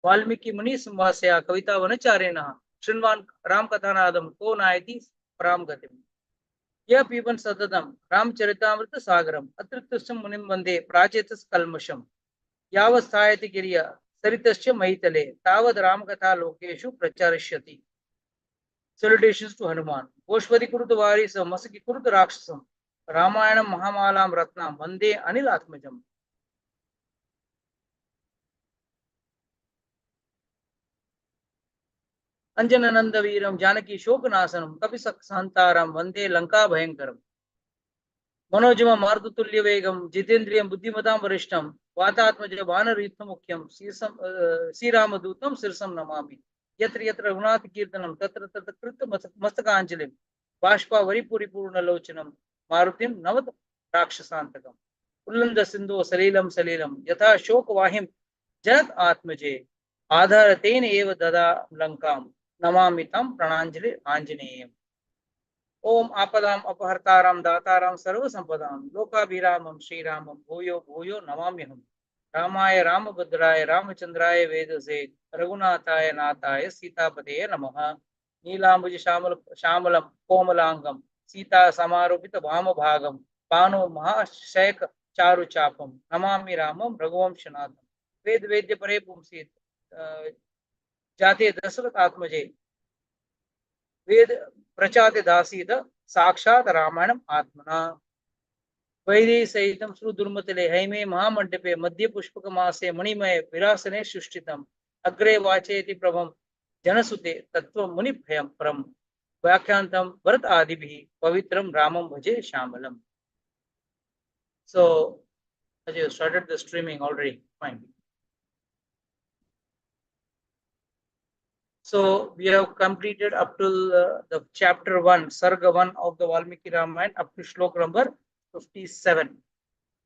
वाल्मीकि मुनि संवासया कविता वनचारिणः शृण्वान् राम कथानादम को नायति पराम गतिम। यह पीबन सततम रामचरितामृत सागरम अतृप्तस्य मुनिम वंदे प्राचेतस कल्मषम। यावस्थायति गिरिय सरितस्य महीतले तावद राम कथा लोकेषु प्रचारिष्यति। Salutations to Hanuman. Goshpati Kurut Vari Masaki Kurut Rakshasam. Ramayana Mahamalam Ratnam Vande Anil Atmajam. Anjanananda Veeram Janaki Shokanasanam Kapisak Santaram Vande Lanka Bhayankaram. Manojama Mardutulya Vegam Jitendriyam Buddhimatam Varishtam Vatatmaja Vanaritham Mukyam Siramadutam Sirsam Namami. Yatra Yatra Runat Kirtanam Tatra Tatra Krita Mastakanjalim Bashpa Varipuripurna Lochanam Marutim Navat Rakshasantakam. उल्लंघ Sindhu सलीलम सलीलम यथा शोक वाहिम जनत आत्मजे आधारतेन एव ददा लंकाम नमामि तम प्रणांजलि आंजनेयम। ओम आपदाम अपहर्ताराम दाताराम सर्व संपदाम लोकाभिरामम श्रीरामम भूयो भूयो नमाम्यहम्। रामाय रामभद्राय रामचंद्राय वेदसे रघुनाथाय नाथाय सीतापते नमः। नीलांबुज श्यामल श्यामलम कोमलांगम सीता समारोपित वाम भागम पानो महाशयक चारु चापम नमामि रामम रघुवंशनाथम। वेद वेद्य परे पुंसी जाते दशरथ आत्मजे वेद प्रचाते दासीद साक्षात रामायणम आत्मना। वैदेही सहितम श्रुदुर्मतले हैमे महामंडपे मध्य पुष्पक मासे मणिमय विरासने सुष्ठितम अग्रे वाचयति प्रभम जनसुते तत्व मुनि भयम परम। व्याख्यांतम भरत आदिभिः पवित्रम रामम भजे श्यामलम। So, as you started the streaming already, fine. So we have completed up to the chapter 1, Sarga 1 of the Valmiki Ramayana up to Shlok number 57.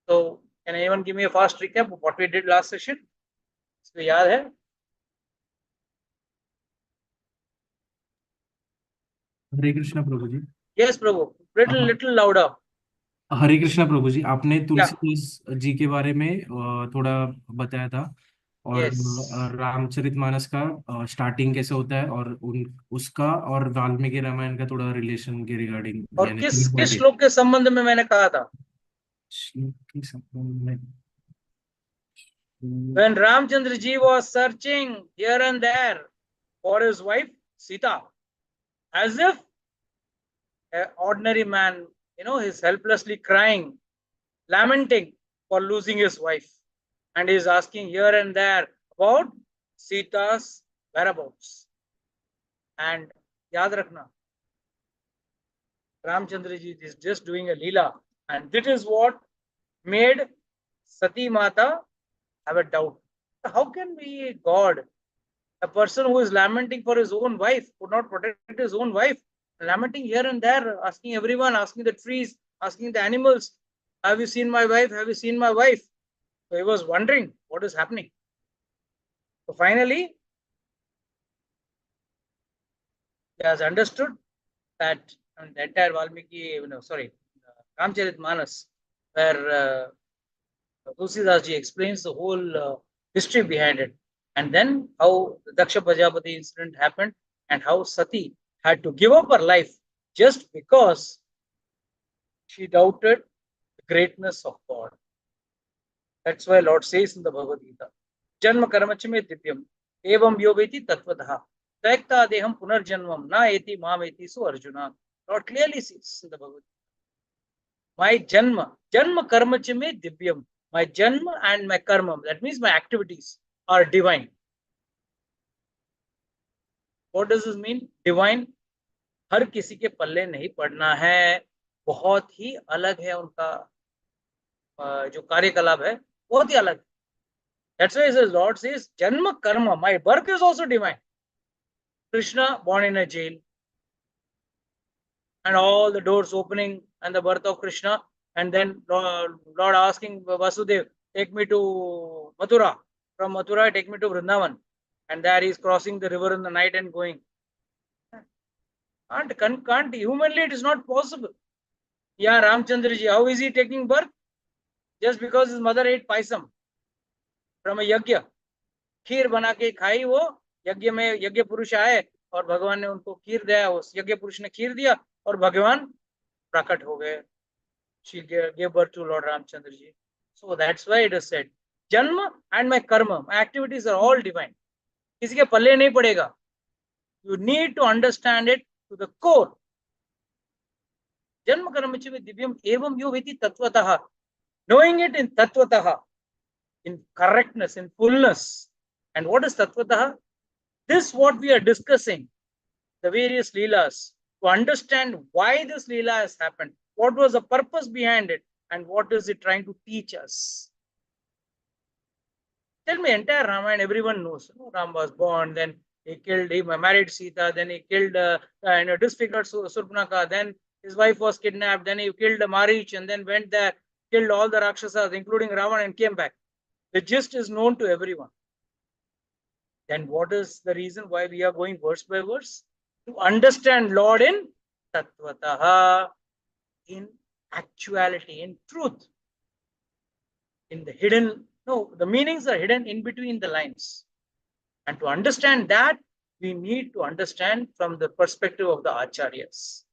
So can anyone give me a fast recap of what we did last session? So yaad hai? Hare Krishna Prabhu ji. Yes, Prabhu. Little louder. हरे कृष्णा प्रभु जी, आपने तुलसीदास जी के बारे में थोड़ा बताया था और Yes. Ramcharitmanas का starting कैसे होता है और उसका और वाल्मीकि रामायण का थोड़ा रिलेशन के रिगार्डिंग और किस श्लोक के संबंध में मैंने कहा था? When Ramchandra ji was searching here and there for his wife Sita, as if an ordinary man, he's helplessly crying, lamenting for losing his wife, and he's asking here and there about Sita's whereabouts. And yaad rakhna, Ramchandra ji is just doing a leela, and this is what made Sati Mata have a doubt. How can be God? A person who is lamenting for his own wife could not protect his own wife, lamenting here and there, asking everyone, asking the trees, asking the animals, have you seen my wife? Have you seen my wife? So he was wondering what is happening. So finally, he has understood that the entire Valmiki, Ramcharitmanas, where Tulsidas ji explains the whole history behind it, and then how the Daksha Prajapati incident happened, and how Sati had to give up her life just because she doubted the greatness of God. That's why Lord says in the Bhagavad Gita, Janma karmachame divyam evam yoveti tatvatah taikta deham punarjanvam na eti mam eti su Arjuna. Lord clearly says in the Bhagavad Gita, my janma karmachame divyam, my janma and my karma, that means my activities, are divine. What does this mean? Divine. हर किसी के पल्ले नहीं पड़ना है, बहुत ही अलग है उनका जो कार्यकलाप है, बहुत ही अलग. That's why the Lord says, Janma karma, my birth is also divine. Krishna born in a jail, and all the doors opening, and the birth of Krishna, and then Lord asking Vasudev, take me to Mathura. From Mathura, take me to Vrindavan. And there he is crossing the river in the night and going. Can't humanly it is not possible. Yeah, Ramchandra ji, how is he taking birth? Just because his mother ate paisam from a yagya. खीर बना के खाई, वो यज्ञ में यज्ञ पुरुष आए और भगवान ने उनको खीर दिया, उस यज्ञ पुरुष ने खीर दिया और भगवान प्रकट हो गए. She gave birth to Lord Ramchandra ji. So that's why it is said, Janma and my karma, my activities are all divine. किसी के पल्ले नहीं पड़ेगा. You need to understand it to the core. जन्म कर्म च दिव्यम एवं यो वेति तत्वतः. Knowing it in tatvatah, in correctness, in fullness. And what is tatvatah? This what we are discussing, the various leelas, to understand why this leela has happened, what was the purpose behind it, and what is it trying to teach us. Tell me, entire Ramayana, everyone knows. Ram was born, then he married Sita, then he killed, disfigured Surpanaka, then his wife was kidnapped, then he killed Marich, and then went there, killed all the Rakshasas, including Ravan, and came back. The gist is known to everyone. Then what is the reason why we are going verse by verse? To understand Lord in Tattvataha, in actuality, in truth, in the hidden. No, the meanings are hidden in between the lines. And to understand that, we need to understand from the perspective of the Acharyas,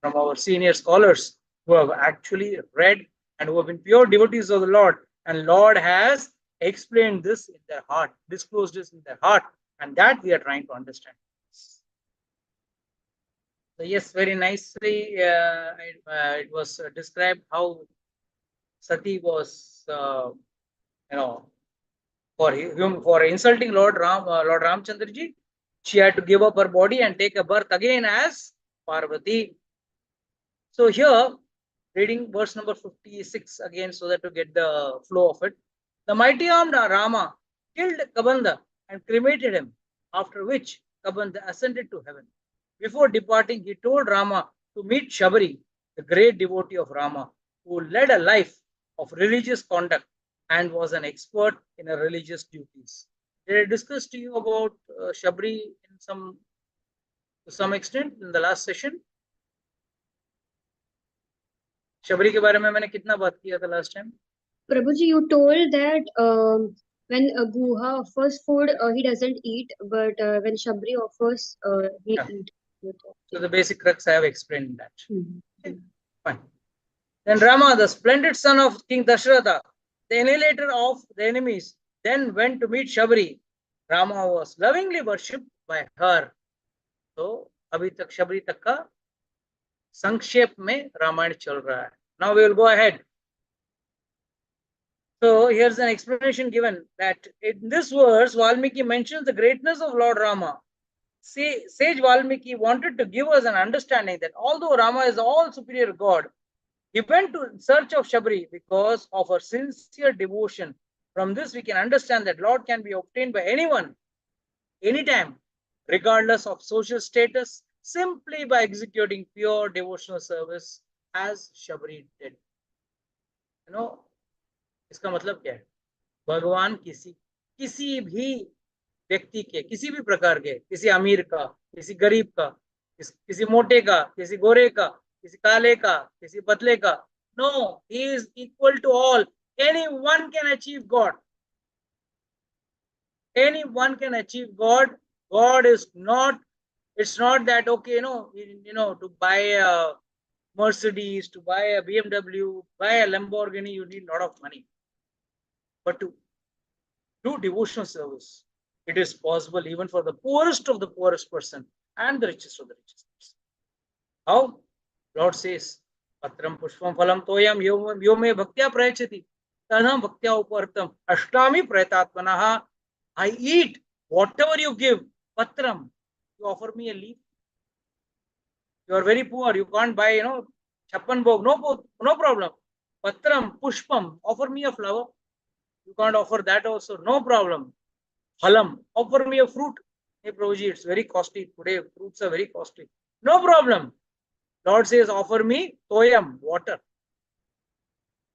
from our senior scholars who have actually read and who have been pure devotees of the Lord. And Lord has explained this in their heart, disclosed this in their heart, and that we are trying to understand. So yes, very nicely it was described how Sati was, for insulting Lord Ramchandra ji, she had to give up her body and take a birth again as Parvati. So here, reading verse number 56 again, so that to get the flow of it. The mighty armed Rama killed Kabanda and cremated him, after which Kabanda ascended to heaven. Before departing, he told Rama to meet Shabari, the great devotee of Rama, who led a life of religious conduct and was an expert in her religious duties. Did I discuss to you about Shabari to some extent in the last session? Shabari के बारे में मैंने कितना बात किया था last time? Prabhuji, you told that when Guha offers food, he doesn't eat, but when Shabri offers, he eats. So the basic crux I have explained that. Okay. Fine. Then Rama, the splendid son of King Dasharatha, the annihilator of the enemies, then went to meet Shabari. Rama was lovingly worshipped by her. So अभी तक शबरी तक का संक्षेप में रामायण चल रहा है. Now we will go ahead. So here's an explanation given that in this verse, Valmiki mentions the greatness of Lord Rama. Sage Valmiki wanted to give us an understanding that although Rama is all superior God, he went to search of Shabari because of her sincere devotion. From this, we can understand that Lord can be obtained by anyone, anytime, regardless of social status, simply by executing pure devotional service as Shabari did. इसका मतलब क्या है? भगवान किसी भी व्यक्ति के, किसी भी प्रकार के, किसी अमीर का, किसी गरीब का, किसी मोटे का, किसी गोरे का, किसी काले का, किसी पतले का, no, he is equal to all. Anyone can achieve God. Anyone can achieve God. God is not, it's not that, okay, to buy a Mercedes, to buy a BMW, buy a Lamborghini, you need a lot of money. But to do devotional service, it is possible even for the poorest of the poorest person and the richest of the richest person. How? Lord says, Patram pushpam phalam toyam yo me bhaktya prayachati tadham bhaktya upartam ashtami prayatatmanaha. I eat whatever you give. Patram, you offer me a leaf. You are very poor, you can't buy, chappan bhog, no problem. Patram, pushpam, offer me a flower. You can't offer that also, no problem. Phalam, offer me a fruit. Hey Prabhuji, it's very costly. Today fruits are very costly. No problem. Lord says, offer me toyam, water.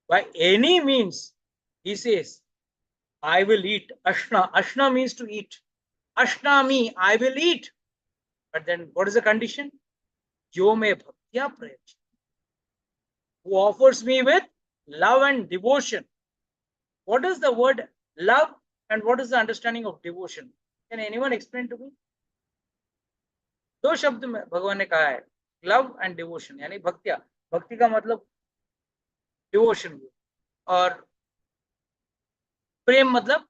By any means, he says, I will eat. Ashna. Ashna means to eat. Ashnami, I will eat. But then what is the condition? Yo me bhaktya prayach. Who offers me with love and devotion. What is the word love And what is the understanding of devotion? Can anyone explain to me? दो शब्द में भगवान ने कहा है, love and devotion, यानी भक्तिया, भक्ति का मतलब डिवोशन, और प्रेम मतलब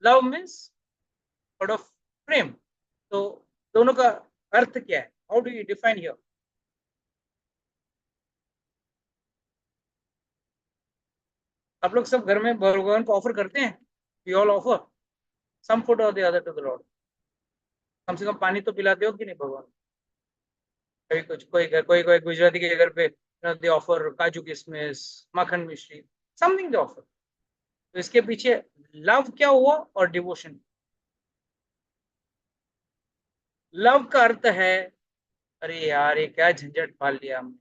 लव मीन्स सॉर्ट ऑफ प्रेम। तो दोनों का अर्थ क्या है? How do you define here? आप लोग सब घर में भगवान को ऑफर करते हैं? We all offer some food और the other to the Lord. कम से कम पानी तो पिलाते हो कि नहीं भगवान? कभी कुछ कोई कोई गुजराती के घर पे दे ऑफर काजू किशमिश, मक्खन मिश्री, समथिंग दे ऑफर। तो इसके पीछे लव क्या हुआ और डिवोशन? लव का अर्थ है, अरे यार ये क्या झंझट पाल लिया हमने।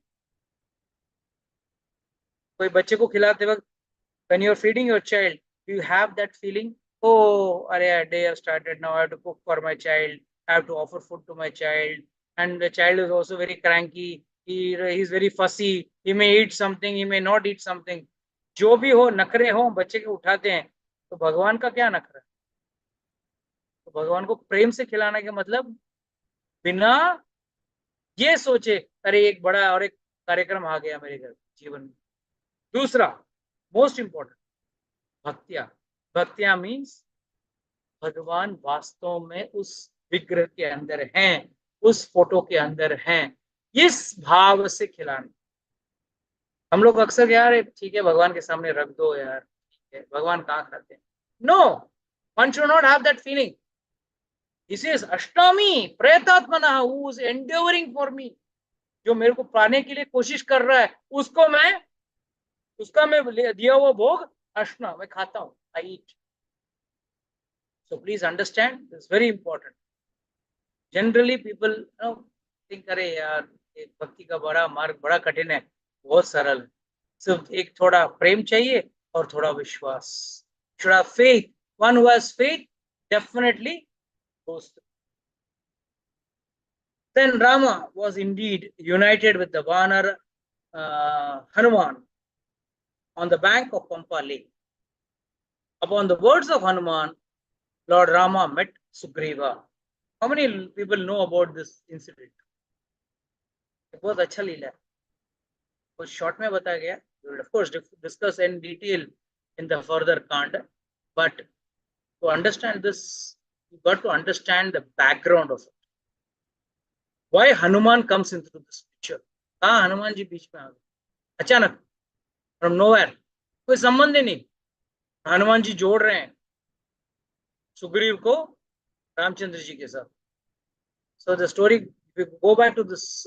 कोई बच्चे को खिलाते वक्त, when you're feeding your child, do you have that feeling? Oh, arey, day has started now. I have to cook for my child. I have to offer food to my child. And the child is also very cranky. He's very fussy. He may eat something. He may not eat something. जो भी हो, नखरे हो, बच्चे के उठाते हैं। तो भगवान का क्या नखरा? तो भगवान को प्रेम से खिलाने का मतलब बिना ये सोचे अरे एक बड़ा और एक कार्यक्रम आ गया मेरे घर जीवन में। दूसरा मोस्ट इंपॉर्टेंट, भक्तिया। भक्तिया मीन्स भगवान वास्तव में उस विग्रह के अंदर हैं, उस फोटो के अंदर हैं, इस भाव से खिलाना। हम लोग अक्सर यार ठीक है भगवान के सामने रख दो यार, ठीक है, भगवान कहाँ खाते हैं? No, one should not have that feeling. This is अष्टामी प्रयतात्मना who is enduring for me. जो मेरे को पाने के लिए कोशिश कर रहा है, उसको मैं, उसका मैं दिया हुआ भोग अष्टा मैं खाता हूँ, आई ईट। So please understand, this is very important. Generally people think अरे यार भक्ति का बड़ा मार्ग बड़ा कठिन है, बहुत सरल है। सिर्फ एक थोड़ा प्रेम चाहिए और थोड़ा विश्वास। Should have faith. One who has faith definitely goes through. Then Rama was indeed united with the Vanar Hanuman on the bank of Pampa Lake. Upon the words of Hanuman, Lord Rama met Sugriva. How many people know about this incident? बहुत अच्छा लीला है, कुछ short में बताया गया। We will of course discuss in detail in the further kanda, but to understand this, you got to understand the background of it. Why Hanuman comes into this picture? हाँ, हनुमान जी बीच में आ गए अचानक, from nowhere, कोई संबंध ही नहीं। हनुमान जी जोड़ रहे हैं सुग्रीव को रामचंद्र जी के साथ। So the story, if we go back to this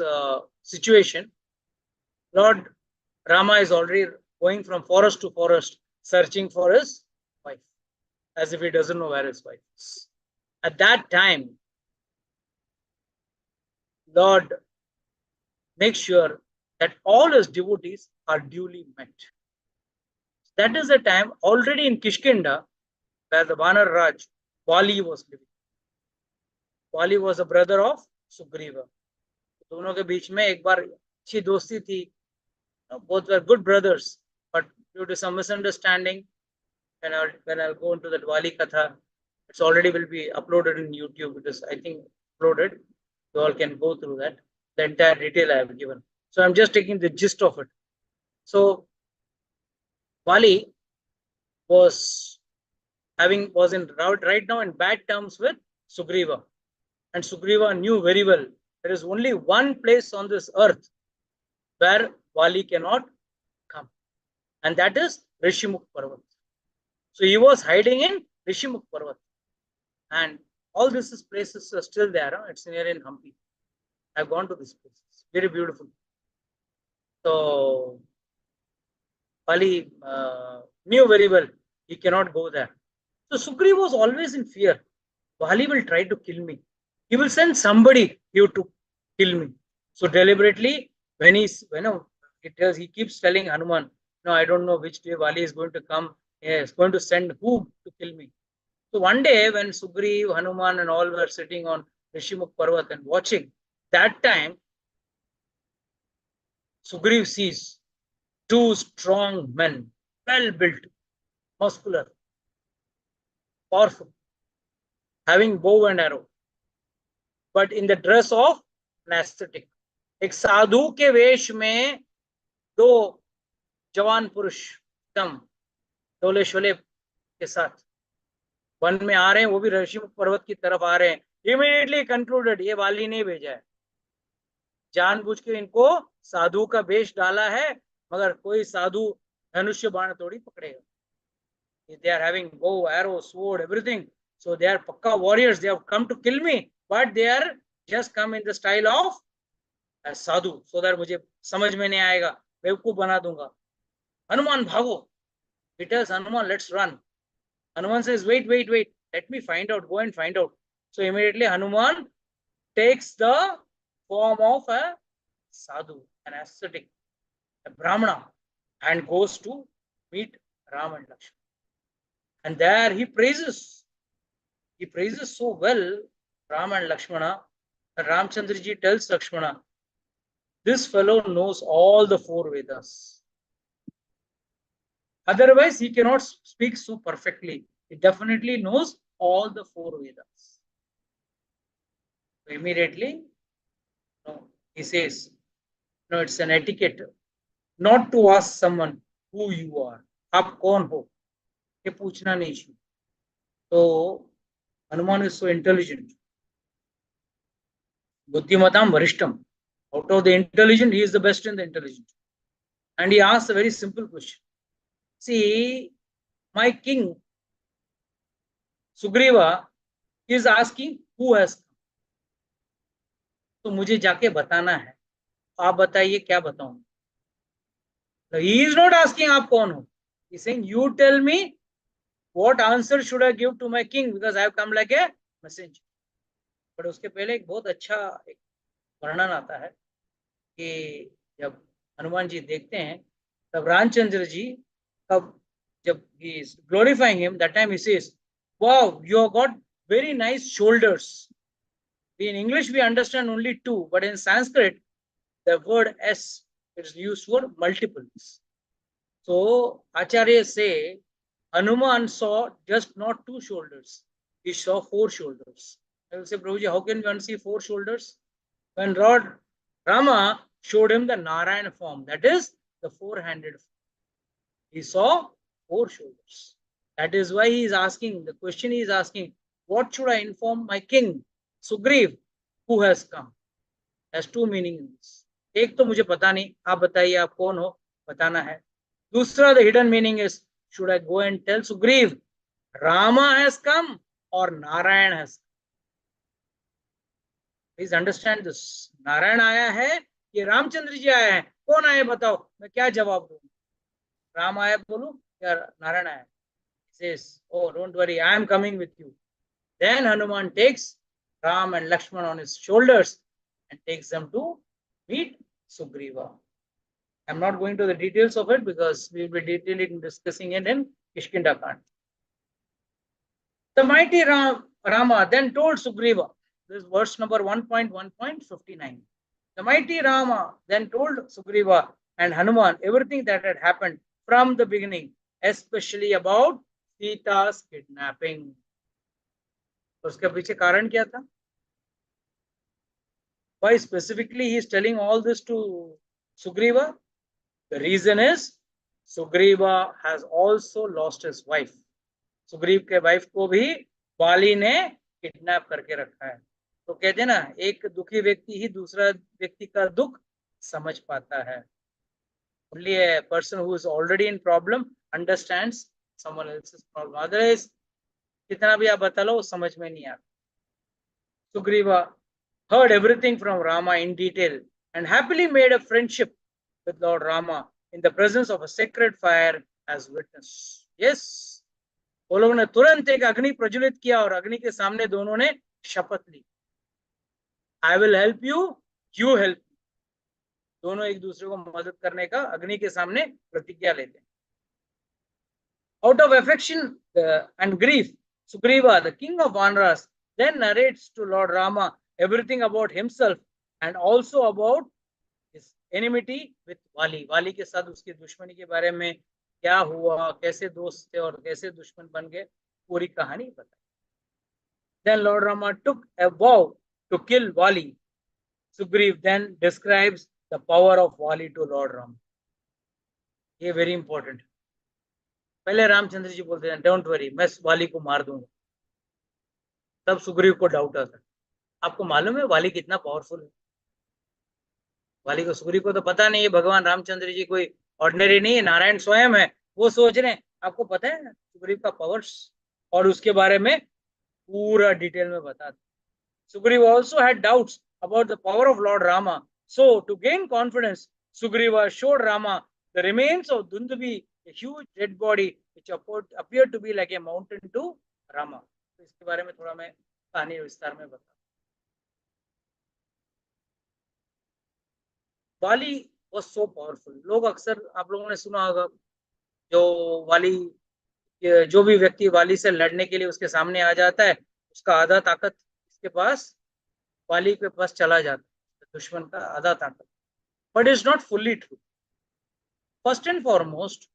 situation, Lord Rama is already going from forest to forest, searching for his wife, as if he doesn't know where his wife is. At that time, Lord makes sure that all his devotees are duly met. That is the time already in Kishkinda, where the Vanar Raj, Vali was living. Vali was a brother of Sugriva. दोनों के बीच में एक बार अच्छी दोस्ती थी. Both were good brothers, but due to some misunderstanding, when I'll go into that Vali Katha, it's already will be uploaded in YouTube. It is, I think, uploaded. You all can go through that. The entire detail I have given. So I'm just taking the gist of it. So Vali was in right now in bad terms with Sugriva, and Sugriva knew very well there is only one place on this earth where Vali cannot come, and that is Rishimukh Parvat. So he was hiding in Rishimukh Parvat, and all these places are still there. Huh? It's near in Hampi. I've gone to these places. Very beautiful. So Vali knew very well he cannot go there. So Sugriva was always in fear. Vali will try to kill me. He will send somebody here to kill me. So deliberately, when he keeps telling Hanuman, no, I don't know which day Vali is going to come. He is going to send who to kill me. So one day when Sugriva, Hanuman and all were sitting on Rishimukh Parvat and watching, that time Sugriva sees two strong men, well built, muscular. powerful, having bow and arrow, but in the dress of an ascetic. एक साधु के वेश में दो जवान पुरुष एकदम डोले शोले के साथ वन में आ रहे हैं, वो भी ऋषिमुख पर्वत की तरफ आ रहे हैं. इमीडिएटली कंक्लूडेड, ये वाली ने भेजा है, जानबूझ के इनको साधु का वेश डाला है, मगर कोई साधु धनुष्य बाण थोड़ी पकड़ेगा. They are having bow, arrow, sword, everything. So they are pakka warriors. They have come to kill me, but they are just come in the style of a sadhu, so that मुझे समझ में नहीं आएगा, बेवकूफ बना दूंगा. हनुमान भागो. He tells Hanuman, let's run. Hanuman says, wait, let me find out, go and find out. So immediately Hanuman takes the form of a sadhu, an ascetic, a brahmana, and goes to meet Ram and Lakshmana. And there he praises so well Ram and Lakshmana, that Ramchandra ji tells Lakshmana, this fellow knows all the four Vedas. Otherwise, he cannot speak so perfectly. He definitely knows all the four Vedas. So immediately, he says, no, it's an etiquette not to ask someone who you are. आप कौन हो? ये पूछना नहीं चाहिए. तो Hanuman is so intelligent. Buddhimatam varishtam. Out of the intelligent, he is the best in the intelligent. And he asks a very simple question. See, my king, Sugriva, is asking who has come. तो मुझे जाके बताना है. आप बताइए क्या बताऊं? He is not asking आप कौन हो. He is saying, you tell me what answer should I give to my king, because I have come like a messenger. But उसके पहले एक बहुत अच्छा एक वर्णन आता है कि जब हनुमान जी देखते हैं, तब रामचंद्र जी तब जब he is glorifying him, that time he says, wow, you have got very nice shoulders. In English we understand only two, but in Sanskrit the word S is used for multiples. So Acharya say Hanuman saw just not two shoulders, he saw four shoulders. I will say, Prabhuji, how can one see four shoulders? When Lord Rama showed him the Narayana form, that is the four-handed form, he saw four shoulders. That is why he is asking, the question he is asking, what should I inform my king, Sugriv, who has come? Has two meanings. एक तो मुझे पता नहीं, आप बताइए आप कौन हो, बताना है. दूसरा, the hidden meaning is, should I go and tell Sugriv, Rama has come or Narayan has come? Please understand this. Narayan आया है कि रामचंद्र जी आए हैं? कौन आए बताओ, मैं क्या जवाब दूं? राम आया बोलूं या नारायण आया? Says, oh, don't worry, I am coming with you. Then Hanuman takes Ram and Lakshman on his shoulders and takes them to meet Sugriva. I'm not going to the details of it because we will be detailing discussing it in Kishkinda Kand. The mighty Rama then told Sugriva, this is verse number 1.1.59. The mighty Rama then told Sugriva and Hanuman everything that had happened from the beginning, especially about Sita's kidnapping. तो उसके पीछे कारण क्या था? Why specifically he is telling all this to Sugriva? The reason is Sugriva has also lost his wife. Sugriva के wife को भी बाली ने किडनैप करके रखा है. तो कहते हैं ना, एक दुखी व्यक्ति ही दूसरा व्यक्ति का दुख समझ पाता है. Only a person who is already in problem understands someone else's problem. Otherwise, कितना भी आप बता लो समझ में नहीं आता. Sugriva heard everything from Rama in detail and happily made a friendship with Lord Rama in the presence of a sacred fire as witness. Yes. वो लोगों ने तुरंत एक अग्नि प्रज्वलित किया और अग्नि के सामने दोनों ने शपथ ली. I will help you, you help me. दोनों एक दूसरे को मदद करने का अग्नि के सामने प्रतिज्ञा लेते हैं. Out of affection and grief, Sugriva, the king of Vanaras, then narrates to Lord Rama everything about himself and also about his enmity with Vali. Vali के साथ उसकी दुश्मनी के बारे में क्या हुआ, कैसे दोस्त थे और कैसे दुश्मन बन गए, पूरी कहानी बताई. Then Lord Rama took a vow to kill Vali. Sugriv then describes the power of Vali to Lord Rama. ये वेरी इंपॉर्टेंट. पहले रामचंद्र जी बोलते हैं डोंट वरी, मैं वाली को मार दूंगा. तब सुग्रीव को डाउट आता है. आपको मालूम है वाली कितना पावरफुल है? वाली को, सुग्रीव को तो पता नहीं है भगवान रामचंद्र जी कोई ऑर्डिनरी नहीं है, नारायण स्वयं है. वो सोच रहे हैं आपको पता है सुग्रीव का पावर्स, और उसके बारे में पूरा डिटेल में बता दे. Sugriva also had doubts about the power of Lord Rama. So, to gain confidence, Sugriva showed Rama the remains of Dundubi, a huge dead body which appeared to be like a mountain to Rama. तो इसके बारे में थोड़ा मैं कहानी विस्तार में बता. वाली was so powerful. लोग अक्सर, आप लोगों ने सुना होगा, जो वाली, जो भी व्यक्ति वाली से लड़ने के लिए उसके सामने आ जाता है, उसका आधा ताकत के पास, वाली के पास चला जाता है, दुश्मन का आधा ताकत. But it's not fully true. First and foremost,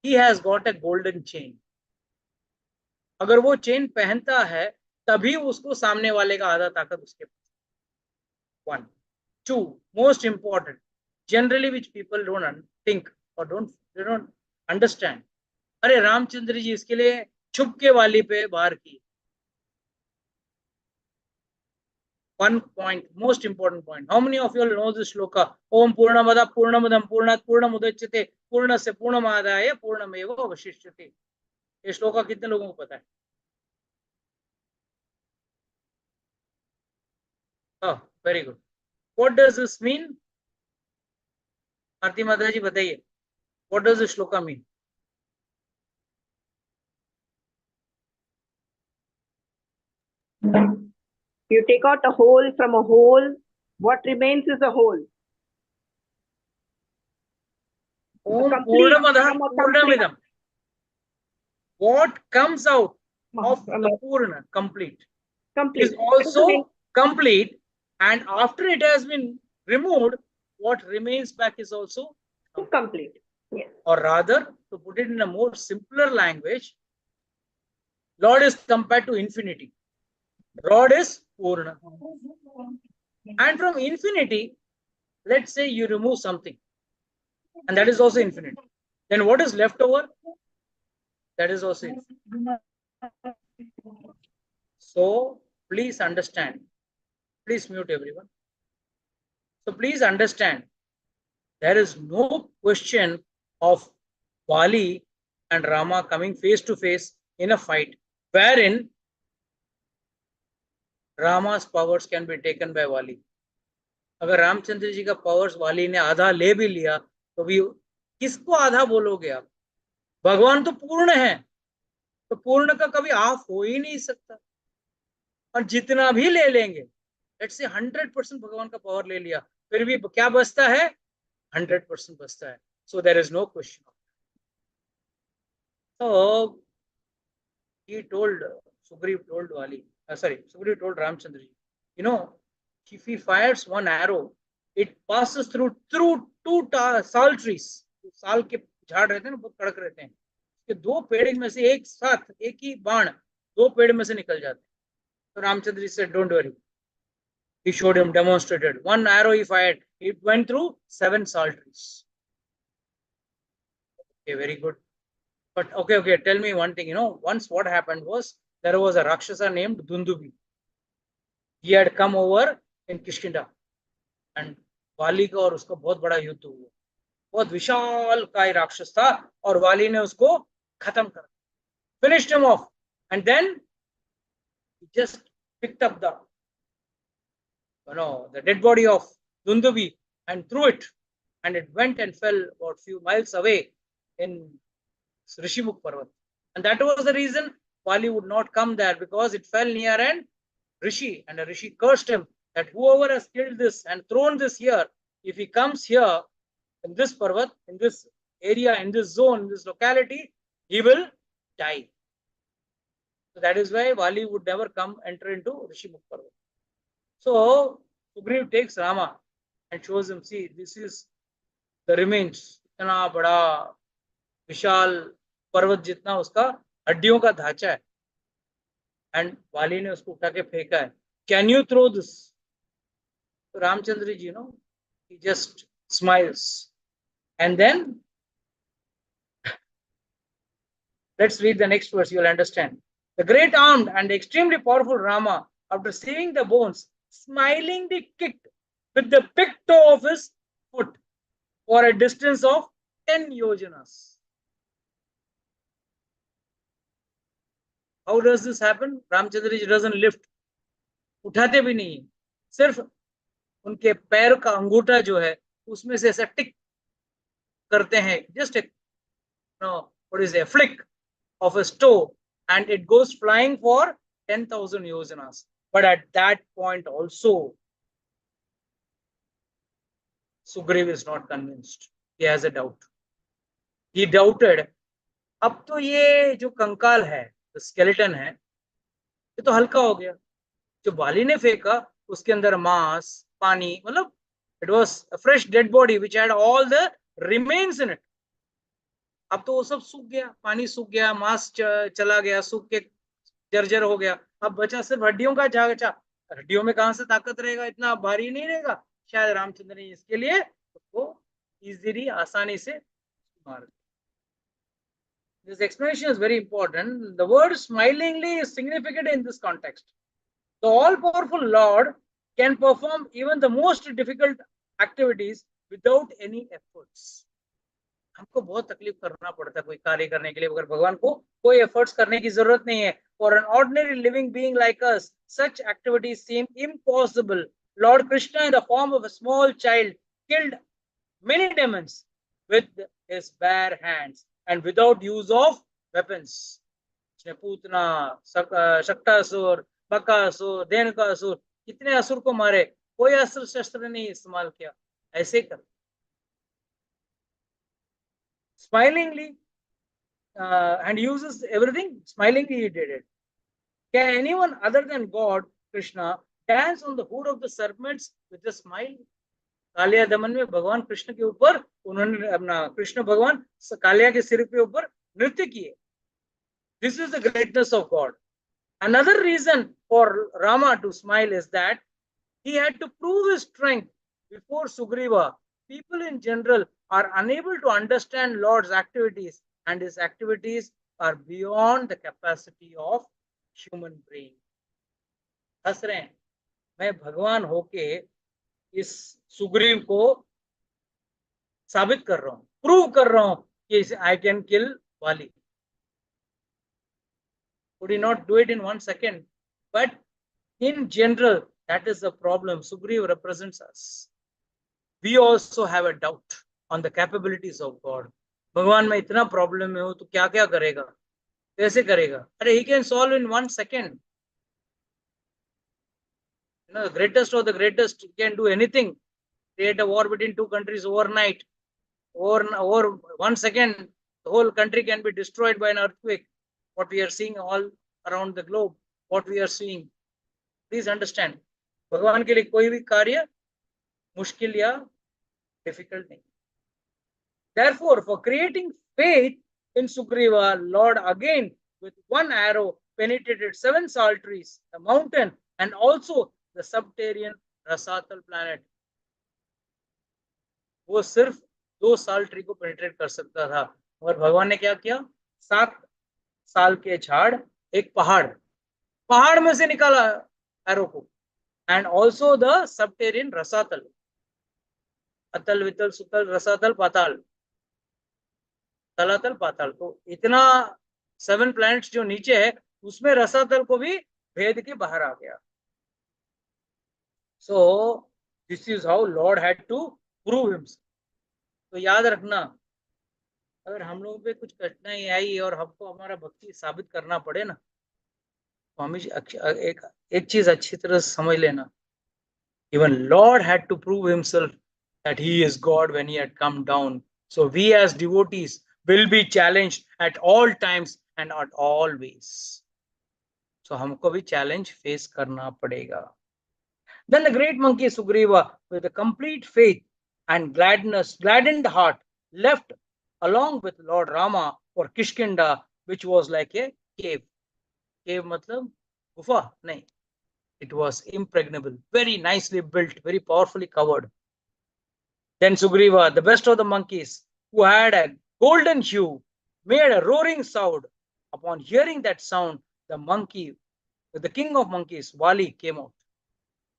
he has got a golden chain. अगर वो चेन पहनता है तभी उसको सामने वाले का आधा ताकत उसके पास. 1 2 most important, generally which people don't think और डोंट अंडरस्टैंड. अरे रामचंद्र जी इसके लिए छुप के वाली पे वार की. One point, most important point. How many of you all know this shloka? Om Purnamada Purnamadam Purnat Purnamudachyate Purnasya Purnamadaya Purnameva Avashishyate. ये श्लोका कितने लोगों को पता है? Oh, very good. What does this mean? आरती माता जी बताइए. What does this shloka mean? You take out a hole from a hole, what remains is a hole. Om Complete, Purnamada from a Purnamidam. What comes out of from the a Purna, complete, complete. is also complete, and after it has been removed, what remains back is also complete. Yes. or rather, to put it in a more simpler language, Lord is compared to infinity. Rod is Purna. And from infinity, let's say you remove something, and that is also infinite. Then what is left over? That is also infinite. So please understand. Please mute everyone. So please understand, there is no question of Vali and Rama coming face to face in a fight, wherein Rama's powers can be taken by Vali. अगर रामचंद्र जी का powers वाली ने आधा ले भी लिया तो भी किसको आधा बोलोगे आप? भगवान तो पूर्ण है, तो पूर्ण का कभी हाफ हो ही नहीं सकता. और जितना भी ले लेंगे, लेट्स से 100% भगवान का पावर ले लिया, फिर भी क्या बचता है? 100% बचता है. So there is no question. So he told, Sugriv told Vali, Sugriv told Ramchandra, you know, if he fires one arrow, it passes through two sal trees. साल के झाड़ रहते हैं ना, बहुत कड़क रहते हैं, कि दो पेड़ में से एक साथ, एक ही बाण दो पेड़ में से निकल जाते हैं. तो Ramchandra said, don't worry. He showed him, demonstrated. One arrow he fired, it went through 7 sal trees. Okay, very good. But okay, tell me one thing, once what happened was, there was a Rakshasa named Dundubi. He had come over in Kishkinda, and वाली का और उसका बहुत बड़ा युद्ध हुआ. बहुत विशाल काय राक्षस था, और वाली ने उसको खत्म कर, finished him off, and then he just picked up the dead body of Dundubi and threw it, and it went and fell about few miles away in Rishimukh Parvat. And that was the reason Vali would not come there, because it fell near an Rishi, and a Rishi cursed him that whoever has killed this and thrown this here, if he comes here in this Parvat, in this area, in this zone, in this locality, he will die. So that is why Vali would never enter into Rishimukh Parvat. So Sugriv takes Rama and shows him, see, this is the remains. इतना बड़ा विशाल पर्वत जितना उसका हड्डियों का ढांचा है, and वाली ने उसको उठा के फेंका है, कैन यू थ्रो दिस? तो Ramachandra ji no, he just smiles, and then let's read the next verse, you'll understand. The great armed and extremely powerful Rama, after seeing the bones, smilingly kicked with the big toe of his foot for a distance of 10 yojanas. How does this happen? Ramchandra ji doesn't lift, उठाते भी नहीं, सिर्फ उनके पैर का अंगूठा जो है उसमें से ऐसा टिक करते हैं, just a what is a flick of his toe, and it goes flying for 10,000 yojanas. But at that point also, Sugriv is not convinced. He has a doubt. He doubted. अब तो ये जो कंकाल है, स्केलेटन है, ये तो हल्का हो गया. जो बाली ने फेंका उसके अंदर मांस, पानी, मतलब it was a fresh dead body which had all the remains in it. अब तो वो सब सूख गया, पानी सूख गया, मांस चला गया, सूख के जर्जर हो गया. अब बचा सिर्फ हड्डियों का ढांचा. हड्डियों में कहां से ताकत रहेगा, इतना भारी नहीं रहेगा. शायद रामचंद्र ने इसके लिए उसको इजीली, आसानी से मार दिया. This explanation is very important. The word smilingly is significant in this context. The all-powerful Lord can perform even the most difficult activities without any efforts. हमको बहुत तकलीफ करना पड़ता है कोई कार्य करने के लिए, अगर भगवान को कोई एफर्ट्स करने की जरूरत नहीं है. For an ordinary living being like us, such activities seem impossible. Lord Krishna, in the form of a small child, killed many demons with his bare hands and without use of weapons. उसने पूतना, शक्टासुर, बकासुर, धेनुकासुर, कितने असुर को मारे, कोई अस्त्र शस्त्र नहीं इस्तेमाल किया. ऐसे कर smilingly and uses everything smilingly, he did it. Can anyone other than God Krishna dance on the hood of the serpents with a smile? Kaliya दमन में भगवान कृष्ण के ऊपर उन्होंने अपना, कृष्ण भगवान कालिया के सिर के ऊपर नृत्य किए. This is the greatness of God. Another reason for Rama to smile is that he had to prove his strength before Sugriva. People in general are unable to understand Lord's activities, and his activities are beyond the capacity of human brain. हंस रहे हैं, मैं भगवान होके इस सुग्रीव को साबित कर रहा हूं, प्रूव कर रहा हूं कि I can kill Vali. Could he not do it in 1 second? But in general, that is the problem. Sugriv represents us. We also have a doubt on the capabilities of God. भगवान में इतना problem में हो तो क्या क्या करेगा, कैसे करेगा? अरे he can solve in 1 second. You know, the greatest of the greatest can do anything. Create a war between two countries overnight. Or 1 second, the whole country can be destroyed by an earthquake. What we are seeing all around the globe, what we are seeing. Please understand, भगवान के लिए कोई भी कार्य मुश्किल या difficult नहीं. Therefore, for creating faith in Sugriva, Lord again with one arrow penetrated 7 salt trees, the mountain, and also the subterranean Rasatal planet. वो सिर्फ 2 साल ट्री को पेनिट्रेट कर सकता था, और भगवान ने क्या किया, 7 साल के झाड़, एक पहाड़ में से निकाला एरो को, एंड ऑल्सो द सबटेरियन रसातल, अतल वितल सुतल रसातल पाताल, तलातल पाताल. तो इतना 7 प्लैनेट्स जो नीचे है उसमें रसातल को भी भेद के बाहर आ गया. So this is how Lord had to prove himself. तो याद रखना, अगर हम लोगों पे कुछ कठिनाई आई और हमको हमारा भक्ति साबित करना पड़े ना, तो हमें एक चीज अच्छी तरह से समझ लेना. Even Lord had to prove himself that he is God when he had come down. So we as devotees will be challenged at all times and at all ways. So हमको भी challenge face करना पड़ेगा. Then the great monkey Sugriva, with a complete faith and gladdened heart, left along with Lord Rama for Kishkinda which was like a cave. Cave मतलब गुफा नहीं. It was impregnable, very nicely built, very powerfully covered. Then Sugriva, the best of the monkeys, who had a golden hue, made a roaring sound. Upon hearing that sound, the king of monkeys, Wali, came out.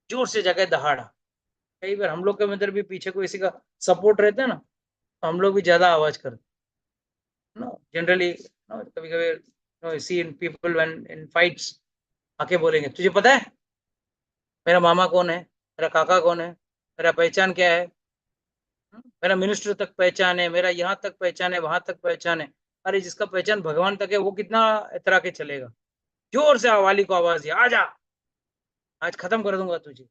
जोर से जगह दहाड़ा. कई बार हम लोग के अंदर भी पीछे कोई किसी का सपोर्ट रहता है ना, तो हम लोग भी ज्यादा आवाज करते. नो जनरली कभी कभी no see in people when in fights आके बोलेंगे तुझे पता है मेरा मामा कौन है, मेरा काका कौन है, मेरा पहचान क्या है, मेरा मिनिस्टर तक पहचान है, मेरा यहाँ तक पहचान है, वहां तक पहचान है. अरे जिसका पहचान भगवान तक है वो कितना इतरा के चलेगा. जोर से वाली को आवाज दिया, आजा, आज खत्म कर दूंगा तुझे.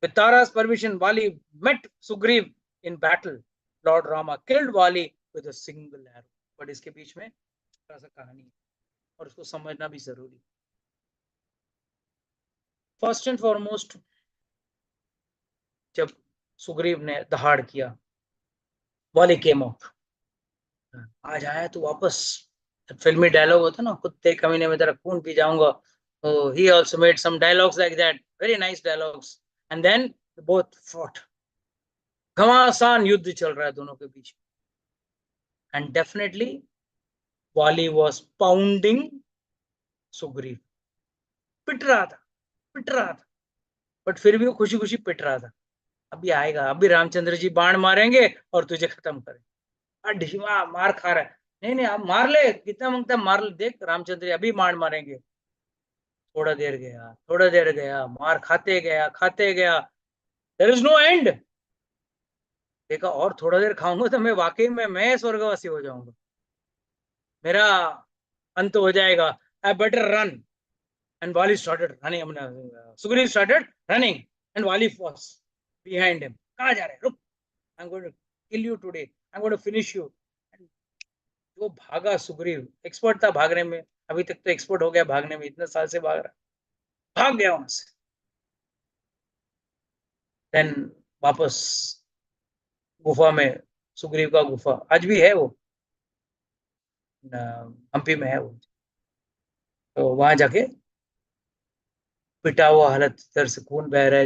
With Tara's permission, Wali met Sugriv in battle. Lord Rama killed Wali with a single arrow. But इसके बीच में थोड़ा सा कहानी है और उसको समझना भी जरूरी. फर्स्ट एंड फॉरमोस्ट, जब सुग्रीव ने दहाड़ किया, वाली केम आउट. आज आया तू वापस. फिल्मी डायलॉग होता ना, कुत्ते कमीने में तेरा खून पी जाऊंगा. He also made some dialogues like that, very nice dialogues. And then both fought. घमासान युद्ध चल रहा है दोनों के बीच. And definitely Wali was pounding Sugriv. पिट रहा था, बट फिर भी वो खुशी खुशी पिट रहा था. अभी आएगा, अभी रामचंद्र जी बाण मारेंगे और तुझे खत्म करेंगे. ढीमा मार खा रहा है. नहीं नहीं, आप मार ले, कितना मांगता है मार ले. देख रामचंद्र जी अभी बाण मारेंगे. थोड़ा देर गया, मार खाते गया. There is no end. देखा और थोड़ा देर खाऊंगा तो मैं वाकई में मैं स्वर्गवासी हो जाऊंगा, मेरा अंत हो जाएगा. I better run. And Wali started running. Sugriv started running, and Wali was behind him. कहाँ जा रहे? रुक. I'm going to kill you today. I'm going to finish you. And वो भागा सुग्रीव, एक्सपर्ट था भागने में. अभी तक तो एक्सपर्ट हो गया भागने में, इतने साल से भाग रहा, भाग गया वहां से. देन वापस गुफा में, सुग्रीव का गुफा आज भी है, वो हम्पी में है वो. तो वहां जाके पिटा हुआ हालत, इधर से खून बह रहा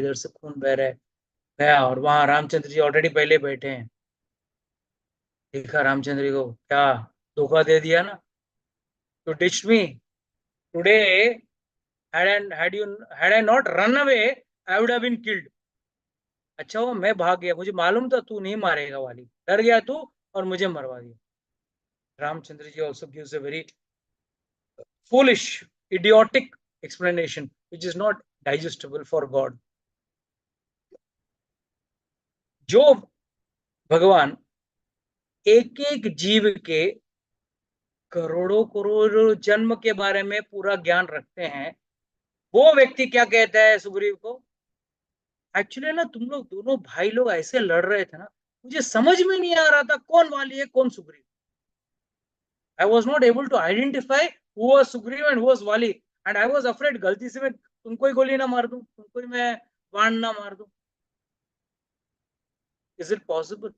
है, गया. और वहां रामचंद्र जी ऑलरेडी पहले बैठे हैं. देखा रामचंद्र जी को, क्या धोखा दे दिया ना. तो ditch me today, had I not run away, I would have been killed. अच्छा वो मैं भाग गया, मुझे मालूम था तू नहीं मारेगा वाली, डर गया तू और मुझे मरवा दिया. Ramchandra ji also gives a very foolish, idiotic explanation which is not digestible for God. जो भगवान एक एक जीव के करोड़ों करोड़ों जन्म के बारे में पूरा ज्ञान रखते हैं, वो व्यक्ति क्या कहता है सुग्रीव को, एक्चुअली ना तुम लोग दोनों भाई लोग ऐसे लड़ रहे थे ना, मुझे समझ में नहीं आ रहा था कौन वाली है कौन Sugriva. I was not able to identify who was Sugriv and who was Wali, and I was afraid गलती से मैं तुमको ही गोली ना मार दूं, तुमको ही मैं बाण ना मार दूं. Is it possible?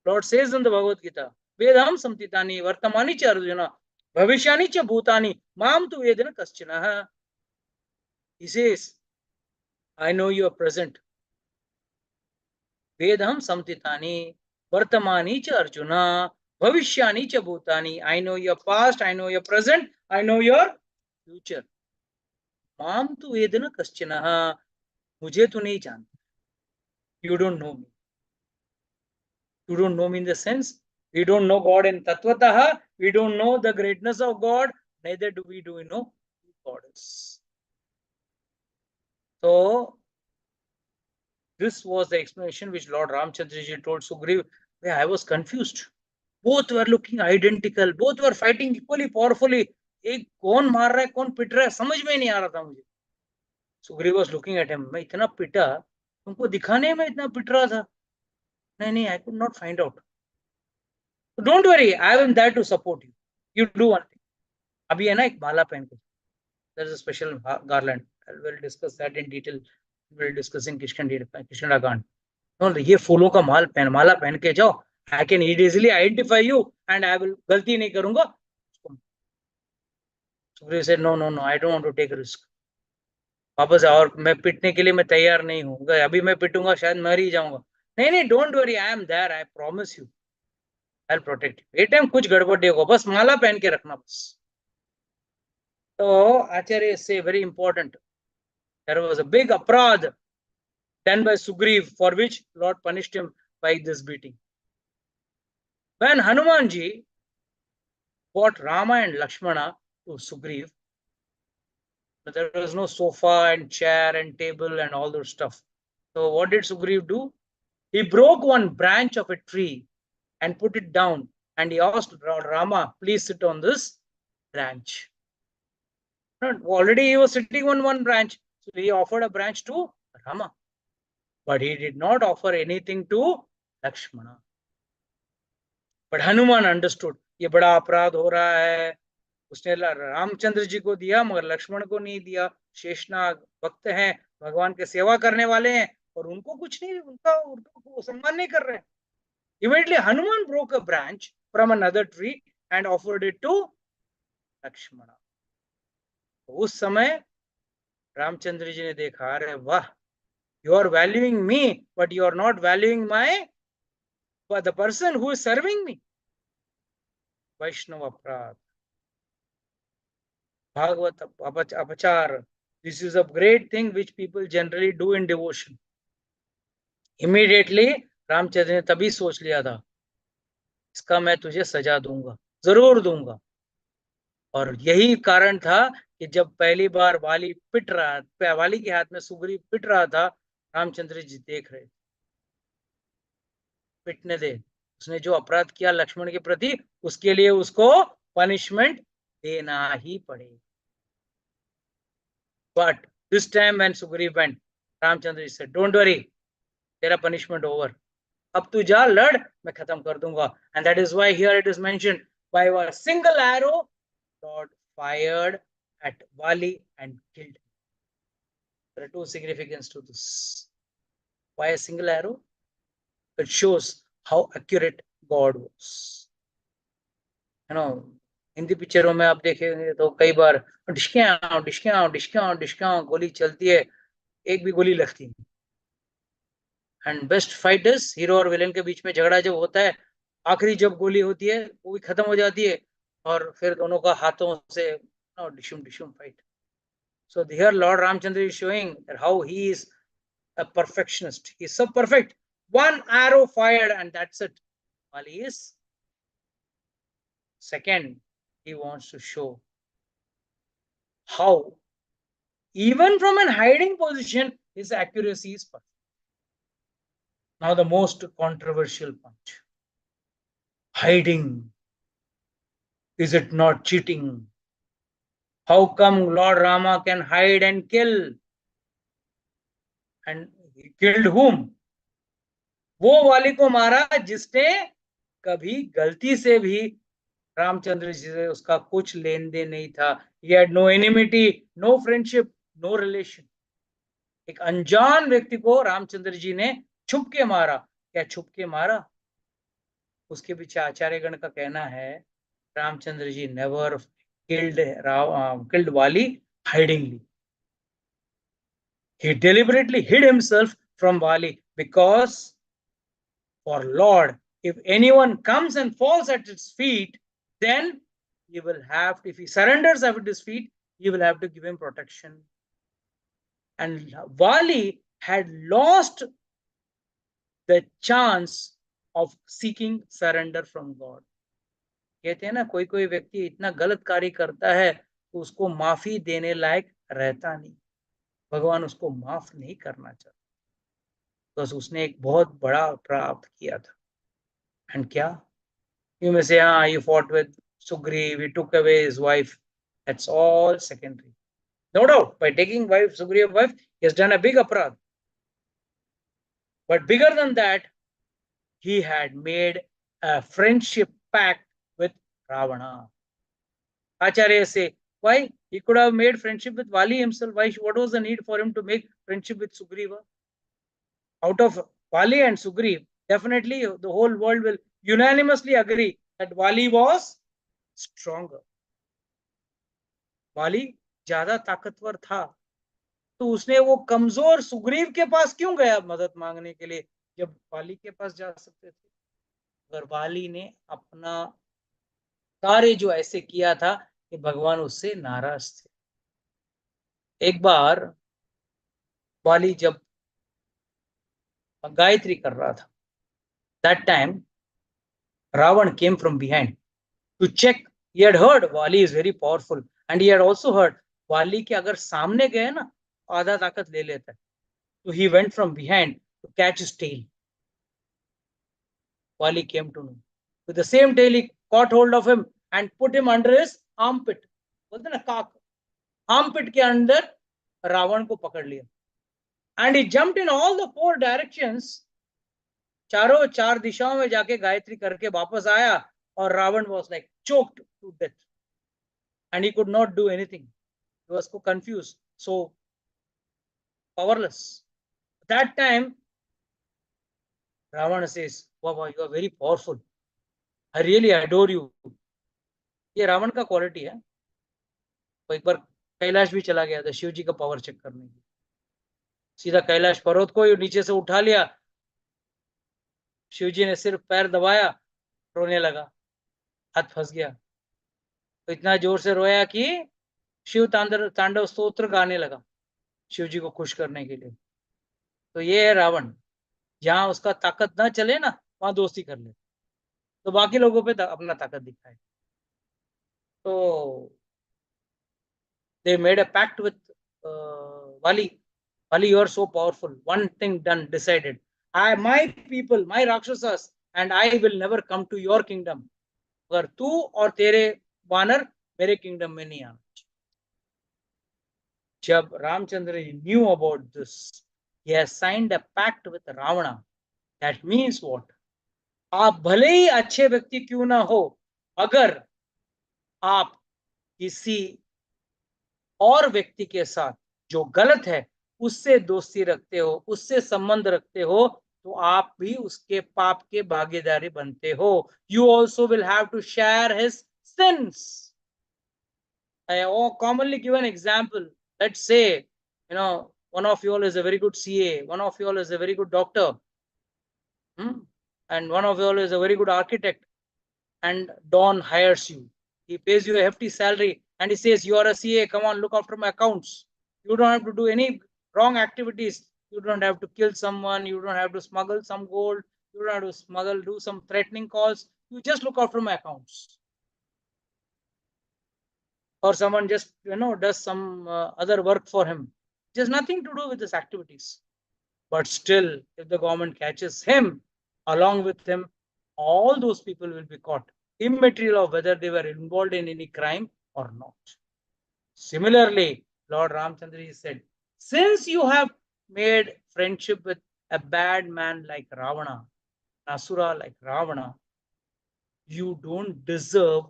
Lord says in the Bhagavad Gita, Vedam samtitani vartamani cha arjuna bhavishyani cha bhutani mam tu vedana kaschana. He says, I know you are present. Vedam samtitani vartamani cha arjuna bhavishyani cha bhutani. I know your past, I know your present, I know your future. Mam tu vedana kaschana. मुझे तो नहीं जानता. You don't know me. You don't know me in the sense, we don't know God in Tattvataha, we don't know the greatness of God, neither do we know who God is. So, this was the explanation which Lord Ramchandra ji told Sugriv. I was confused. Both were looking identical, both were fighting equally powerfully. एक कौन मार रहा है कौन पिट रहा है समझ में नहीं आ रहा था मुझे. Sugriv was looking at him. मैं इतना पिटा, तुमको दिखाने में इतना पिट रहा था. नहीं, I could not find out. So don't worry, I am there to support you. You do one thing. अभी है ना एक माला पहन के. There is a special garland. I will discuss that in detail. We will discuss in Kishkinda Kand. No, ये फूलों का माला पहन के जाओ. I can easily identify you and I will गलती नहीं करूंगा. Sugriv said, no, I don't want to take a risk. वापस और मैं पिटने के लिए मैं तैयार नहीं हूँ. अभी मैं पिटूंगा शायद मर ही जाऊंगा. नहीं, don't worry, I am there. I promise you. I'll protect you. ये टाइम कुछ गड़बड़ नहीं होगा, बस माला पहन के रखना बस. तो आचार्य से very important. There was a big aparad done by Sugriv, for which Lord punished him by this beating. When Hanumanji brought Rama and Lakshmana to Sugriv, but there was no sofa and chair and table and all those stuff. So what did Sugriv do? He broke one branch of a tree and put it down, and he asked Rama, please sit on this branch. Already he was sitting on one branch, so he offered a branch to Rama, but he did not offer anything to Lakshmana. But Hanuman understood, ये बड़ा अपराध हो रहा है. उसने रामचंद्र जी को दिया मगर लक्ष्मण को नहीं दिया. शेषनाग भक्त हैं, भगवान के सेवा करने वाले हैं, और उनको कुछ नहीं, उनको सम्मान नहीं कर रहे. Immediately Hanuman broke a branch from another tree and offered it to Lakshmana. उस समय रामचंद्र जी ने देखा, अरे वाह, you are valuing me but you are not valuing the person who is serving me. Vaishnava Apradh, Bhagavad Apachar. This is a great thing which people generally do in devotion. Immediately Ramchandra ने तभी सोच लिया था, इसका मैं तुझे सजा दूंगा, जरूर दूंगा. और यही कारण था कि जब पहली बार वाली के हाथ में सुग्रीव पिट रहा था, रामचंद्र जी देख रहे, पिटने दे, उसने जो अपराध किया लक्ष्मण के प्रति, उसके लिए उसको पनिशमेंट देना ही पड़ेगा. But this time when Sugriv went, Ramchandra ji said, don't worry, तेरा punishment over. अब तू जा, लड़, मैं खत्म कर दूंगा. And that is why here it is mentioned, by a single arrow Lord fired at Vali and killed him. There are two significances to this. Why a single arrow? It shows how accurate God was. You know, Hindi पिक्चरों में आप देखेंगे तो कई बार डिशक्यां गोली चलती है, एक भी गोली लगती नहीं. एंड बेस्ट फाइटर्स, हीरो और विलेन के बीच में झगड़ा जब होता है, आखिरी जब गोली होती है वो भी खत्म हो जाती है, और फिर दोनों का हाथों से डिशुम fight. So here Lord Ramchandra is showing how he is a perfectionist. He is so perfect. One arrow fired and that's it. Vali is. Second, he wants to show how even from an hiding position his accuracy is perfect. Now the most controversial point. Hiding. Is it not cheating? How come Lord Rama can hide and kill? And he killed whom? वो वाली को मारा जिसने कभी गलती से भी रामचंद्र जी से उसका कुछ लेन देन नहीं था. He had no enmity, no friendship, no relation. एक अनजान व्यक्ति को रामचंद्र जी ने छुप के मारा. क्या छुप के मारा? उसके पीछे आचार्यगण का कहना है, Ramchandra ji never killed Vali hidingly. He deliberately hid himself from Vali because for Lord, if anyone comes and falls at his feet, then he will have to, if he surrenders at his feet, he will have to give him protection. And Vali had lost the chance of seeking surrender from God. कहते हैं ना, कोई कोई व्यक्ति इतना गलत कार्य करता है तो उसको माफी देने लायक रहता नहीं. भगवान उसको माफ नहीं करना चाहता, बस उसने एक बहुत बड़ा अपराध किया था. एंड क्या? You may say, you fought with Sugriv, he took away his wife. That's all secondary. No doubt, by taking Sugriv's wife, he has done a big aparad. But bigger than that, he had made a friendship pact with Ravana. Acharya say, why? He could have made friendship with Vali himself. Why? What was the need for him to make friendship with Sugriva? Out of Vali and Sugriv, definitely the whole world will unanimously agree that Wali was stronger. वाली ज्यादा ताकतवर था, तो उसने वो कमजोर सुग्रीव के पास क्यों गया मदद मांगने के लिए, जब वाली के पास जा सकते थे? अगर वाली ने अपना कार्य जो ऐसे किया था कि भगवान उससे नाराज थे। एक बार वाली जब गायत्री कर रहा था, that time Ravan came from behind to check. He had heard Wali is very powerful and he had also heard Wali के अगर सामने गए ना आधा ताकत ले लेता है, so he went from behind to catch his tail. Wali came to know. With the same tail, he caught hold of him and put him under his armpit. बोलते ना काक, armpit के अंदर रावण को पकड़ लिया. And he jumped in all the 4 directions. चारों 4 दिशाओं में जाके गायत्री करके वापस आया और Ravan was like choked to death. And he could not do anything. He was so confused, so powerless. That time, Ravana says, "Wow, you are very powerful. I really adore you." ये रावण का क्वालिटी है। तो एक बार कैलाश भी चला गया था शिव जी का पावर चेक करने के लिए, सीधा कैलाश पर्वत को नीचे से उठा लिया। शिव जी ने सिर्फ पैर दबाया, रोने लगा, हाथ फंस गया। तो इतना जोर से रोया कि शिव तांडव स्तोत्र गाने लगा शिव जी को खुश करने के लिए। तो ये है रावण, जहां उसका ताकत ना चले ना वहां दोस्ती कर ले, तो बाकी लोगों पे अपना ताकत दिखाए। तो they made a pact with Wali. Wali, you are so powerful. One thing done, decided. My people, my Rakshasas, and I will never come to your kingdom. अगर तू और तेरे वानर मेरे किंगडम में नहीं आना। जब Ramchandra knew about this, he has signed a pact with Ravana. That means what? आप भले ही अच्छे व्यक्ति क्यों ना हो, अगर आप किसी और व्यक्ति के साथ जो गलत है उससे दोस्ती रखते हो, उससे संबंध रखते हो, तो आप भी उसके पाप के भागीदारी बनते हो। You also will have to share his sins. I commonly give an example. Let's say, one of you all is a very good CA, one of you all is a very good doctor, and one of you all is a very good architect, and Don hires you. He pays you a hefty salary and he says, you are a CA, come on, look after my accounts. You don't have to do any wrong activities. You don't have to kill someone. You don't have to smuggle some gold. You don't have to do some threatening calls. You just look after my accounts. Or someone just, does some other work for him. Just nothing to do with his activities. But still, if the government catches him, along with him, all those people will be caught, immaterial of whether they were involved in any crime or not. Similarly, Lord Ramchandra said, since you have made friendship with a bad man like Ravana, Asura like Ravana, you don't deserve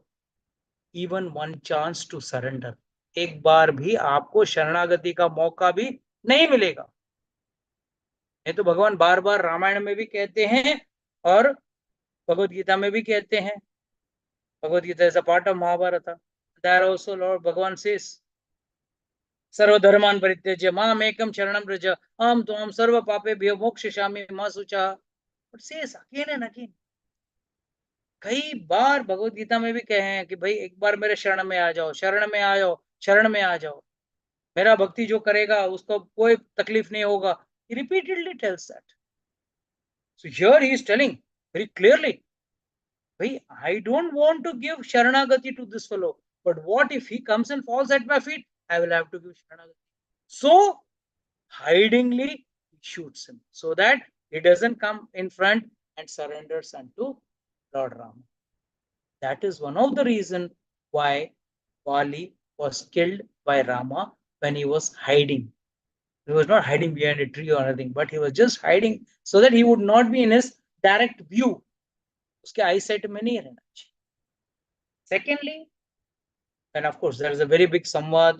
even one chance to surrender. एक बार भी आपको शरणागति का मौका भी नहीं मिलेगा। ये तो भगवान बार बार रामायण में भी कहते हैं और भगवत गीता में भी कहते हैं। Bhagavad Gita is a part of Mahabharata. There also Lord Bhagavan says, सर्वधर्मान् परित्यज्य माम् एकं शरणं व्रज अहं त्वां सर्व पापेभ्यो मोक्षयिष्यामि मा शुचः। But says again and again. कई बार भगवत गीता में भी कहे हैं कि भाई एक बार मेरे शरण में आ जाओ, शरण में आ जाओ, शरण में आ जाओ, मेरा भक्ति जो करेगा उसको कोई तकलीफ नहीं होगा। He repeatedly tells that. So here he is telling very clearly, I don't want to give Sharanagati to this fellow, but what if he comes and falls at my feet? I will have to give Sharanagati. So hidingly he shoots him so that he doesn't come in front and surrenders unto Lord Rama. That is one of the reasons why Vali was killed by Rama when he was hiding. He was not hiding behind a tree or anything, but he was just hiding so that he would not be in his direct view. उसके eyesight में नहीं रहना चाहिए. Secondly, and of course there is a very big samvad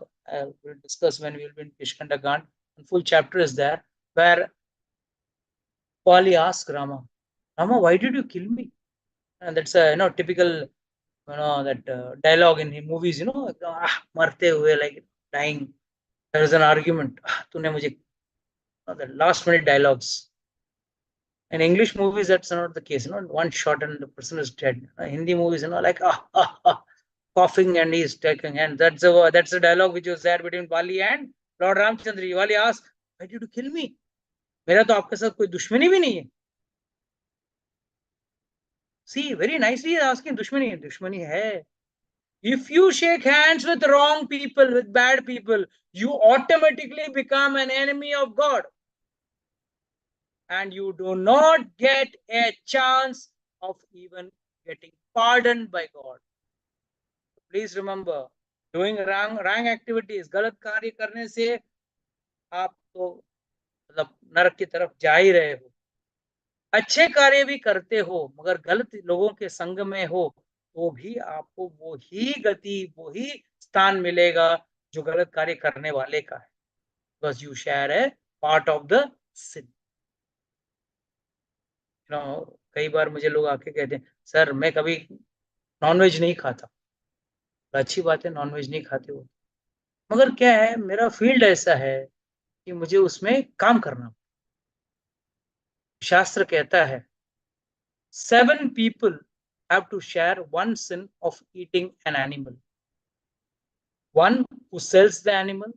we'll discuss when we will be in Kishkinda Gand. A full chapter is there where Vali asks Rama, why did you kill me? And that's a typical that dialogue in movies, marte hue, like dying. There is an argument. तूने मुझे the last minute dialogues. In English movies, that's not the case. One shot and the person is dead. Hindi movies, like coughing and he's taking. And that's the dialogue which was there between Bali and Lord Ramchandra. Bali asked, "Why did you kill me? मेरा तो आपके साथ कोई दुश्मनी भी नहीं है." See, very nicely asking, दुश्मनी है. If you shake hands with wrong people, with bad people, you automatically become an enemy of God. And you do not get a chance of even getting pardoned by God. Please remember, doing wrong activities, गलत कार्य करने से आप तो मतलब नरक की तरफ जा ही रहे हो. अच्छे कार्य भी करते हो मगर गलत लोगों के संग में हो तो भी आपको वो ही गति, वो ही स्थान मिलेगा जो गलत कार्य करने वाले का है. Because you share a part of the sin. कई बार मुझे लोग आके कहते हैं, सर मैं कभी नॉनवेज नहीं खाता. अच्छी बात है, नॉनवेज नहीं खाते हो, मगर क्या है, मेरा फील्ड ऐसा है कि मुझे उसमें काम करना. शास्त्र कहता है 7 people have to share one sin of eating an animal. One who sells the animal,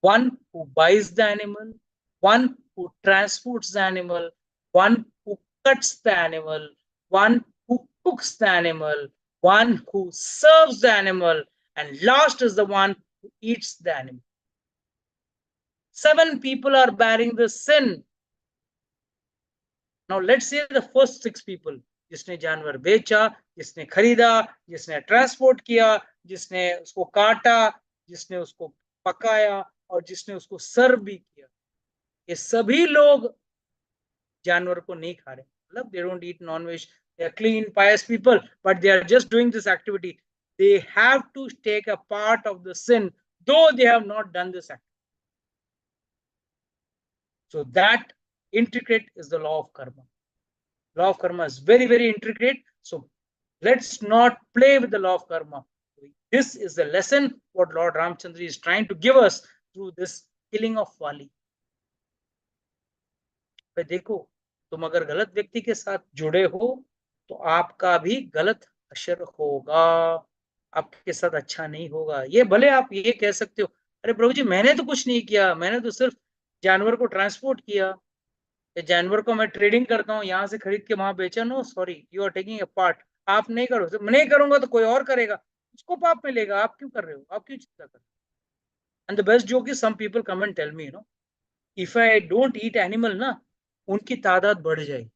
one who buys the animal, one who transports the animal, one who cuts the animal, one who cooks the animal, one who serves the animal, and last is the one who eats the animal. 7 people are bearing the sin. Now let's say the first 6 people, जिसने जानवर बेचा, जिसने खरीदा, जिसने transport किया, जिसने उसको काटा, जिसने उसको पकाया और जिसने उसको सर्व भी किया, ये सभी लोग जानवर को नहीं खा रहे. मतलब they don't eat non-veg, they are clean, pious people, but they are just doing this activity. They have to take a part of the sin, though they have not done this activity. So that intricate is the law of karma. Law of karma is very, very intricate. So let's not play with the law of karma. This is the lesson what Lord Ramchandra is trying to give us through this killing of Vali. देखो, तुम अगर गलत व्यक्ति के साथ जुड़े हो तो आपका भी गलत असर होगा, आपके साथ अच्छा नहीं होगा. ये भले आप ये कह सकते हो, अरे प्रभु जी मैंने तो कुछ नहीं किया, मैंने तो सिर्फ जानवर को ट्रांसपोर्ट किया, जानवर को मैं ट्रेडिंग करता हूँ, यहाँ से खरीद के वहां बेचा. No sorry, you are taking a part. आप नहीं करो, मैं नहीं करूंगा तो कोई और करेगा, उसको पाप मिलेगा. आप क्यों कर रहे हो, आप क्यों चिंता कर रहे हो? And the best joke is some people come and tell me, if I don't eat animal ना, उनकी तादाद बढ़ जाएगी.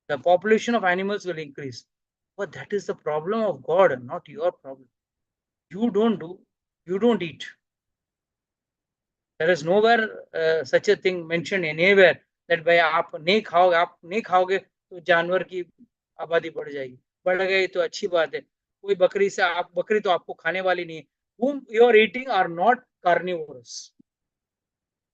The population of animals will increase. But that is the problem of God, not your problem. You don't eat. There is nowhere such a thing mentioned anywhere that भाई आप नहीं खाओगे तो जानवर की आबादी बढ़ जाएगी. बढ़ गई तो अच्छी बात है. कोई बकरी तो आपको खाने वाली नहीं है. Whom you are eating are not carnivores.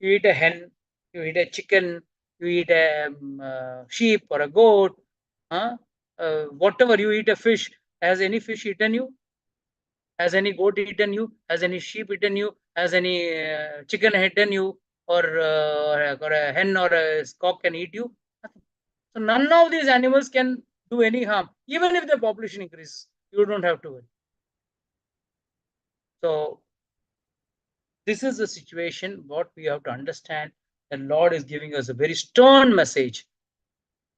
You eat a hen, you eat a chicken, you eat a sheep or a goat, whatever you eat, a fish. Has any fish eaten you? Has any goat eaten you? Has any sheep eaten you? Has any chicken eaten you? Or a hen or a cock can eat you? So none of these animals can do any harm. Even if the population increases, you don't have to worry. So this is the situation what we have to understand. The Lord is giving us a very stern message.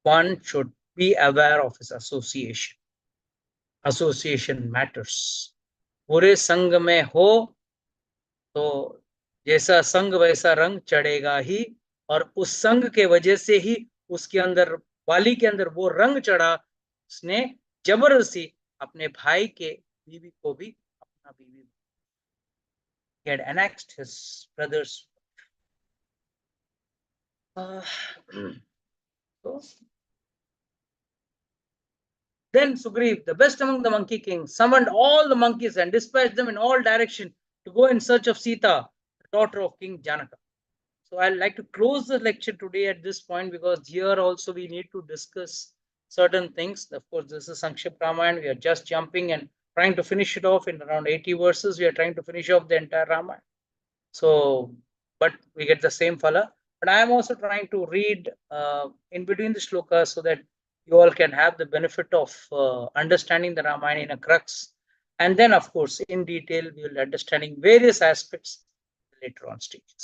One should be aware of his association. Association matters. बुरे संग में हो तो जैसा संग वैसा रंग चढ़ेगा ही, और उस संग के वजह से ही उसके अंदर, वाली के अंदर वो रंग चढ़ा. उसने जबरदस्ती अपने भाई के बीवी को भी अपना बीवी, he had annexed his brother's. So, then Sugriv, the best among the monkey kings, summoned all the monkeys and dispatched them in all directions to go in search of Sita, the daughter of King Janaka. So I'd like to close the lecture today at this point, because here also we need to discuss certain things. Of course, this is Sankshipt Ramayana. We are just jumping and trying to finish it off in around 80 verses. We are trying to finish off the entire Ramayana. So, but we get the same phala. But I am also trying to read in between the shlokas so that you all can have the benefit of understanding the Ramayana in a crux. And then, of course, in detail, we will understanding various aspects later on stages.